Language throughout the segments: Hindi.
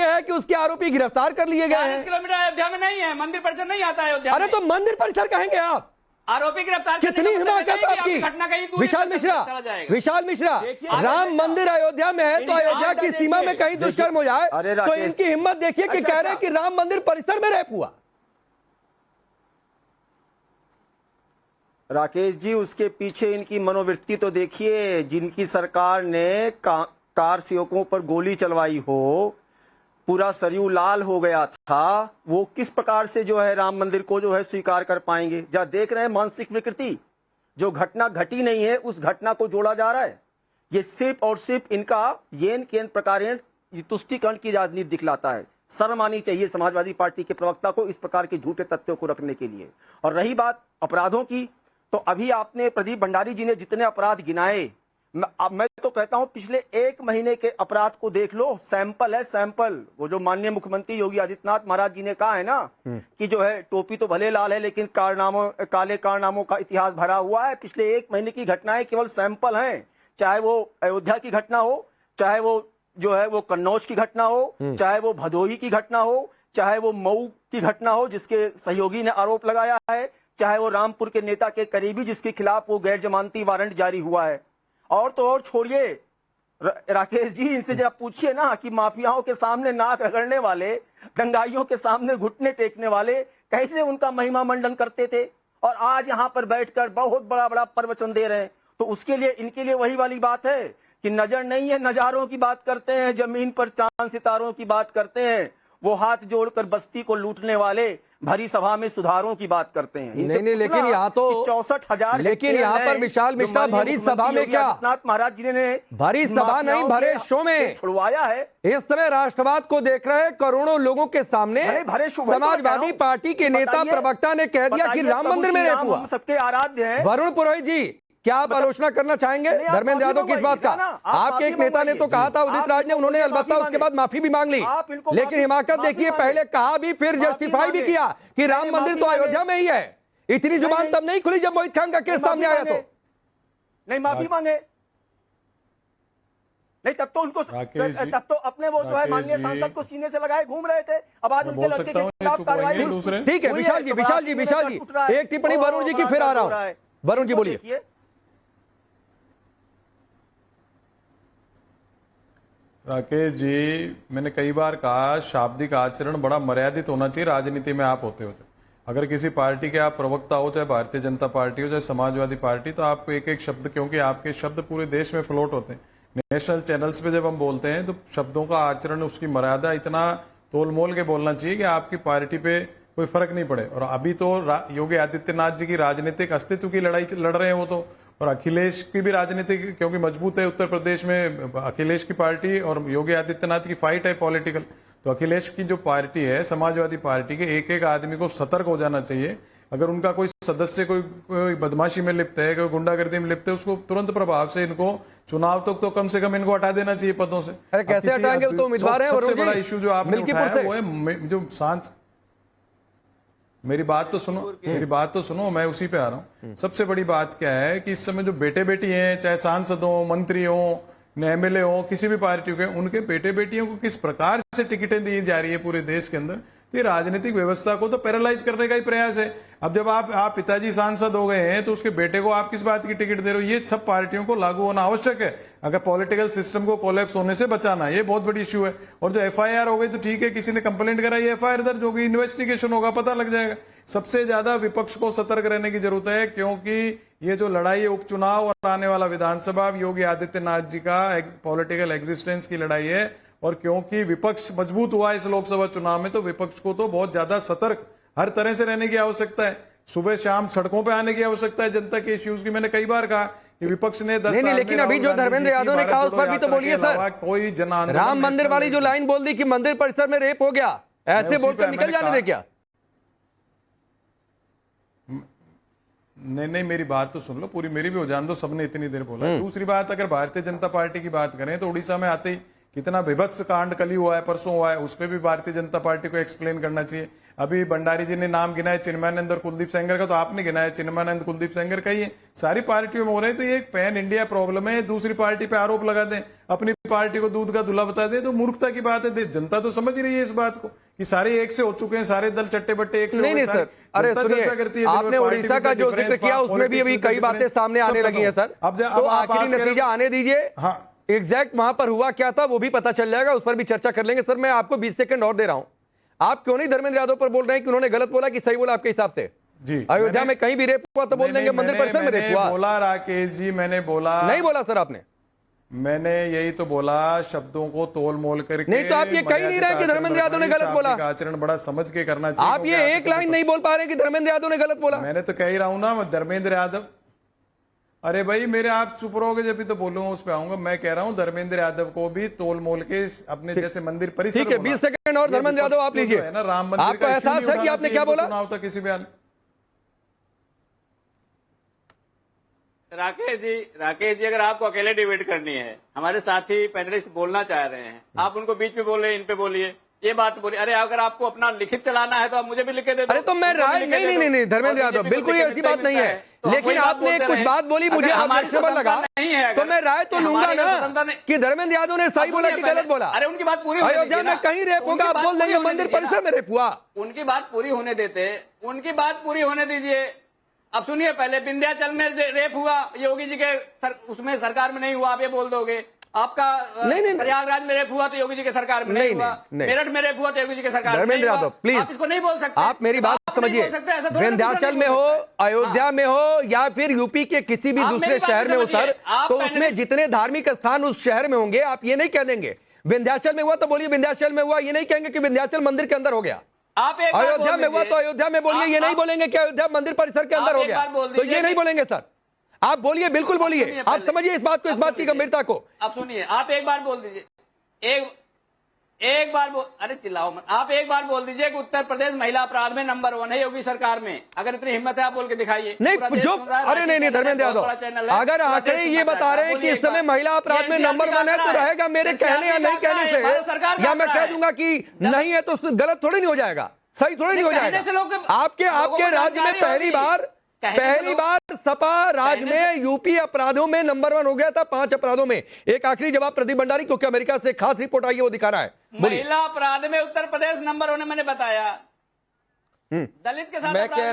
यह है कि उसके आरोपी गिरफ्तार कर लिए गए 40 हैं। किलोमीटर अयोध्या में नहीं है, मंदिर परिसर नहीं आता है अयोध्या अरे में। तो मंदिर परिसर कहेंगे आप? आरोपी गिरफ्तार करने कितनी का मतलब हिमाकत नहीं कि आपकी? घटना कहीं दूर विशाल मिश्रा, चला जाएगा। विशाल मिश्रा, देखिए, राम मंदिर अयोध्या में है तो अयोध्या की सीमा में कहीं दुष्कर्म हो जाए अरे तो राकेश, इनकी हिम्मत देखिए कि कह रहे हैं कि राम मंदिर परिसर में रेप हुआ। राकेश जी, उसके पीछे इनकी मनोवृत्ति तो देखिए। जिनकी सरकार ने कार सेवकों पर गोली चलवाई हो, पूरा सरयू लाल हो गया था, वो किस प्रकार से जो है राम मंदिर को जो है स्वीकार कर पाएंगे? जहाँ देख रहे हैं मानसिक विकृति, जो घटना घटी नहीं है उस घटना को जोड़ा जा रहा है। ये सिर्फ और सिर्फ इनका येन केन प्रकारेण तुष्टिकरण की राजनीति दिखलाता है। शर्म आनी चाहिए समाजवादी पार्टी के प्रवक्ता को इस प्रकार के झूठे तथ्यों को रखने के लिए। और रही बात अपराधों की, तो अभी आपने प्रदीप भंडारी जी ने जितने अपराध गिनाए, मैं तो कहता हूं पिछले 1 महीने के अपराध को देख लो। सैंपल है, सैंपल। वो जो माननीय मुख्यमंत्री योगी आदित्यनाथ महाराज जी ने कहा है ना कि जो है टोपी तो भले लाल है लेकिन काले कारनामों का इतिहास भरा हुआ है। पिछले 1 महीने की घटनाएं केवल सैंपल हैं। चाहे वो अयोध्या की घटना हो, चाहे वो जो है वो कन्नौज की घटना हो, चाहे वो भदोही की घटना हो, चाहे वो मऊ की घटना हो जिसके सहयोगी ने आरोप लगाया है, चाहे वो रामपुर के नेता के करीबी जिसके खिलाफ वो गैर जमानती वारंट जारी हुआ है। और तो और छोड़िए राकेश जी, इनसे जरा पूछिए ना कि माफियाओं के सामने नाक रगड़ने वाले, दंगाइयों के सामने घुटने टेकने वाले कैसे उनका महिमा मंडन करते थे, और आज यहाँ पर बैठकर बहुत बड़ा बड़ा प्रवचन दे रहे हैं। तो उसके लिए इनके लिए वही वाली बात है कि नजर नहीं है, नजारों की बात करते हैं, जमीन पर चांद सितारों की बात करते हैं। वो हाथ जोड़कर बस्ती को लूटने वाले भरी सभा में सुधारों की बात करते हैं। नहीं, लेकिन यहाँ तो 64,000, लेकिन यहाँ पर विशाल मिश्रा भरी सभा में क्या, महाराज जी ने भरी सभा नहीं भरे शो में छुड़वाया है। इस समय राष्ट्रवाद को देख रहे करोड़ों लोगों के सामने समाजवादी पार्टी के नेता प्रवक्ता ने कह दिया कि राम मंदिर में रेप हुआ। सबके आराध्य है। वरुण पुरोहित जी, क्या आप आलोचना करना चाहेंगे धर्मेंद्र यादव की इस बात का? आपके एक नेता ने तो कहा था, उदित राज ने, उन्होंने अलबत्ता उसके बाद माफी भी मांग ली, लेकिन हिमाकत देखिए, पहले कहा भी फिर जस्टिफाई भी किया कि राम मंदिर तो अयोध्या में ही है। इतनी जुबान तब नहीं खुली जब मोहित खान का केस सामने आया तो नहीं माफी मांगे, नहीं तब तो उनको, तब तो अपने वो जो है माननीय सांसद को सीने से लगाए घूम रहे थे। अब आज उनके लड़के के खिलाफ कार्रवाई हुई। ठीक है विशाल जी, एक टिप्पणी वरुण जी की फिर आ रहा हूं। वरुण जी बोलिए। राकेश जी, मैंने कई बार कहा शाब्दिक आचरण बड़ा मर्यादित होना चाहिए राजनीति में आप होते होते। अगर किसी पार्टी के आप प्रवक्ता हो, चाहे भारतीय जनता पार्टी हो, चाहे समाजवादी पार्टी, तो आपको एक एक शब्द, क्योंकि आपके शब्द पूरे देश में फ्लोट होते हैं, नेशनल चैनल्स पे जब हम बोलते हैं तो शब्दों का आचरण, उसकी मर्यादा इतना तोल मोल के बोलना चाहिए कि आपकी पार्टी पे कोई फर्क नहीं पड़े। और अभी तो योगी आदित्यनाथ जी की राजनीतिक अस्तित्व की लड़ाई लड़ रहे हैं वो तो, और अखिलेश की भी राजनीति क्योंकि मजबूत है उत्तर प्रदेश में अखिलेश की पार्टी और योगी आदित्यनाथ की फाइट है पॉलिटिकल। तो अखिलेश की जो पार्टी है समाजवादी पार्टी के, एक एक आदमी को सतर्क हो जाना चाहिए। अगर उनका कोई सदस्य कोई बदमाशी में लिप्त है, कोई गुंडागर्दी में लिप्त है, उसको तुरंत प्रभाव से इनको चुनाव तक तो कम से कम इनको हटा देना चाहिए पदों से। अरे कैसे हटाएंगे, तो उम्मीदवार है। सबसे बड़ा इश्यू जो आपने उठाया वो है जो मेरी बात तो सुनो, मैं उसी पे आ रहा हूँ। सबसे बड़ी बात क्या है कि इस समय जो बेटे बेटी हैं, चाहे सांसद हो, मंत्री हो, एमएलए हो, किसी भी पार्टी के, उनके बेटे बेटियों को किस प्रकार से टिकटें दी जा रही है पूरे देश के अंदर, तो ये राजनीतिक व्यवस्था को तो पैरालाइज करने का ही प्रयास है। अब जब आप पिताजी सांसद हो गए हैं तो उसके बेटे को आप किस बात की टिकट दे रहे हो? ये सब पार्टियों को लागू होना आवश्यक है अगर पॉलिटिकल सिस्टम को कोलैप्स होने से बचाना। ये बहुत बड़ी इश्यू है। और जो एफआईआर हो गई तो ठीक है, किसी ने कंप्लेंट कराई, एफआईआर दर्ज होगी, इन्वेस्टिगेशन होगा, पता लग जाएगा। सबसे ज्यादा विपक्ष को सतर्क रहने की जरूरत है, क्योंकि ये जो लड़ाई है उपचुनाव और आने वाला विधानसभा, योगी आदित्यनाथ जी का पॉलिटिकल एग्जिस्टेंस की लड़ाई है। और क्योंकि विपक्ष मजबूत हुआ इस लोकसभा चुनाव में, तो विपक्ष को तो बहुत ज्यादा सतर्क हर तरह से रहने की आवश्यकता है। सुबह शाम सड़कों पे आने की आवश्यकता है जनता के इश्यूज की। मैंने कई बार कहा कि विपक्ष ने 10 साल में, लेकिन अभी जो धर्मेंद्र यादव ने कहा उस पर भी तो बोलिए सर। कोई जन आंदोलन, राम मंदिर वाली जो लाइन बोल दी कि मंदिर परिसर में रेप हो गया, ऐसे बोलकर निकल जाने दे क्या? नहीं, मेरी बात तो सुन लो पूरी, मेरी भी हो जान दो, सबने इतनी देर बोला। दूसरी बात, अगर भारतीय जनता पार्टी की बात करें तो उड़ीसा में आते ही कितना विभत्स कांड कल ही हुआ है, परसों हुआ है, उस पर भी भारतीय जनता पार्टी को एक्सप्लेन करना चाहिए। अभी भंडारी जी ने नाम गिनाया चिन्मयानंद और कुलदीप सेंगर का, तो आपने गिनाया चिन्मयानंद कुलदीप सेंगर का ही है। सारी पार्टियों में हो रहे हैं, तो ये एक पैन इंडिया प्रॉब्लम है। दूसरी पार्टी पे आरोप लगा दें, अपनी पार्टी को दूध का धुला बता दें, तो मूर्खता की बात है। जनता तो समझ रही है इस बात को कि सारे एक से हो चुके हैं, सारे दल चट्टे बट्टे एक से नहीं सर, अरे सुनिए, आपने उड़ीसा का जो जिक्र किया उसमें भी अभी कई बातें सामने आने लगी हैं सर। तो आखिरी नतीजा आने दीजिए, हाँ एग्जैक्ट वहां पर हुआ क्या था वो भी पता चल जाएगा, उस पर भी चर्चा कर लेंगे। सर मैं आपको 20 सेकंड और दे रहा हूं, आप क्यों नहीं धर्मेंद्र यादव पर बोल रहे हैं कि उन्होंने गलत बोला कि सही बोला आपके हिसाब से? जी, अयोध्या में कहीं भी रेप हुआ तो बोल देंगे मंदिर परिसर में रेप हुआ। बोला राकेश जी, मैंने बोला नहीं बोला सर आपने? मैंने यही तो बोला, शब्दों को तोल मोल करके। नहीं तो आप ये कह ही नहीं रहे कि धर्मेंद्र यादव ने गलत बोला। आचरण बड़ा समझ के करना चाहिए। आप ये एक लाइन नहीं बोल पा रहे कि धर्मेंद्र यादव ने गलत बोला। मैंने तो कह ही रहा हूं ना, धर्मेंद्र यादव, अरे भाई मेरे आप चुप रहोगे जब भी तो बोलूंगा, उस पर आऊंगा। मैं कह रहा हूं धर्मेंद्र यादव को भी तोल मोल के अपने जैसे मंदिर परिसर। ठीक है, 20 सेकंड और धर्मेंद्र यादव आप लीजिए। है ना, राम मंदिर आपको एहसास है कि आपने क्या बोला? चुनाव था किसी बयान। राकेश जी अगर आपको अकेले डिबेट करनी है, हमारे साथी पैनलिस्ट बोलना चाह रहे हैं, आप उनको बीच में बोले, इन पे बोलिए, ये बात बोलिए। अरे अगर आपको अपना लिखित चलाना है तो आप मुझे भी लिखे दे दो। अरे तो मैं राय नहीं धर्मेंद्र यादव, बिल्कुल ये ऐसी बात नहीं है, लेकिन आपने कुछ बात बोली, मुझे ऑब्जेक्शनेबल लगा, तो मैं राय तो लूंगा ना कि धर्मेंद्र यादव ने सही बोला कि गलत बोला। अरे उनकी बात पूरी, अयोध्या में कहीं रेप होगा आप बोल देंगे मंदिर परिसर में रेप हुआ। उनकी बात पूरी होने देते, उनकी बात पूरी होने दीजिए। अब सुनिए, पहले विंध्याचल में रेप हुआ, योगी जी के उसमें सरकार में नहीं हुआ, आप ये बोल दोगे। आपका प्रयागराज में रेप हुआ तो योगी जी के सरकार में नहीं हुआ, मेरठ में रेप हुआ तो योगी जी के सरकार में नहीं हुआ। प्लीज आप इसको नहीं बोल सकते, आप मेरी बात समझिए। विंध्याचल में हो, अयोध्या में हो, या फिर यूपी के किसी भी दूसरे शहर में हो सर, तो उसमें जितने धार्मिक स्थान उस शहर में होंगे, आप ये नहीं कह देंगे विंध्याचल में हुआ तो बोलिए विंध्याचल में हुआ, ये नहीं कहेंगे कि विंध्याचल मंदिर के अंदर हो गया। आप अयोध्या में हुआ तो अयोध्या में बोलिए, ये नहीं बोलेंगे कि अयोध्या मंदिर परिसर के अंदर हो गया, तो ये नहीं बोलेंगे सर। आप बोलिए, बिल्कुल बोलिए, आप समझिए इस बात को, इस बात की गंभीरता को। आप सुनिए, आप एक बार बोल दीजिए, एक बार अरे चिल्लाओ मत, आप एक बार बोल दीजिए कि उत्तर प्रदेश महिला अपराध में नंबर 1 है योगी सरकार में। अगर इतनी हिम्मत है आप बोल के दिखाइए। नहीं जो, अरे नहीं धर्मेंद्र यादव, अगर आंकड़े ये बता रहे हैं कि इस समय महिला अपराध में नंबर 1 है, तो रहेगा मेरे कहने या नहीं कहने से, या मैं कह दूंगा कि नहीं है तो गलत थोड़ी नहीं हो जाएगा, सही थोड़ी नहीं हो जाएगा। आपके राज्य में पहली बार सपा राज्य में यूपी अपराधों में नंबर 1 हो गया था, 5 अपराधों में। एक आखिरी जवाब प्रदीप भंडारी, क्योंकि अमेरिका से खास रिपोर्ट आई है, वो दिखा रहा है। महिला अपराध में उत्तर प्रदेश नंबर 1 मैंने बताया, दलित के साथ मैं कह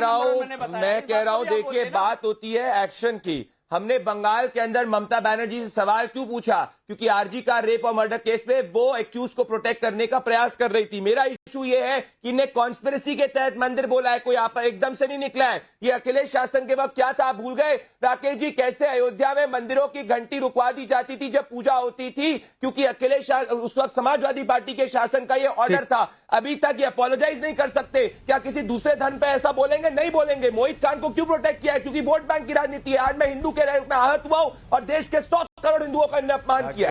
रहा हूं देखिए, बात होती है एक्शन की। हमने बंगाल के अंदर ममता बनर्जी से सवाल क्यों पूछा? क्योंकि आरजी का रेप और मर्डर केस पे वो एक्यूज को प्रोटेक्ट करने का प्रयास कर रही थी। मेरा इशू ये है कि इन्हें कॉन्स्पिरेसी के तहत मंदिर बोला है, कोई आप एकदम से नहीं निकला है। ये अखिलेश शासन के वक्त क्या था, आप भूल गए राकेश जी? कैसे अयोध्या में मंदिरों की घंटी रुकवा दी जाती थी जब पूजा होती थी, क्योंकि अखिलेश उस वक्त समाजवादी पार्टी के शासन का ये ऑर्डर था। अभी तक ये अपोलोजाइज नहीं कर सकते। क्या किसी दूसरे धर्म पे ऐसा बोलेंगे? नहीं बोलेंगे। मोहित खान को क्यों प्रोटेक्ट किया है? क्योंकि वोट बैंक की राजनीति है। आज मैं हिंदू के रूप में आहत हुआ हूं और देश के 100 करोड़ हिंदुओं का इन्हें अपमान किया।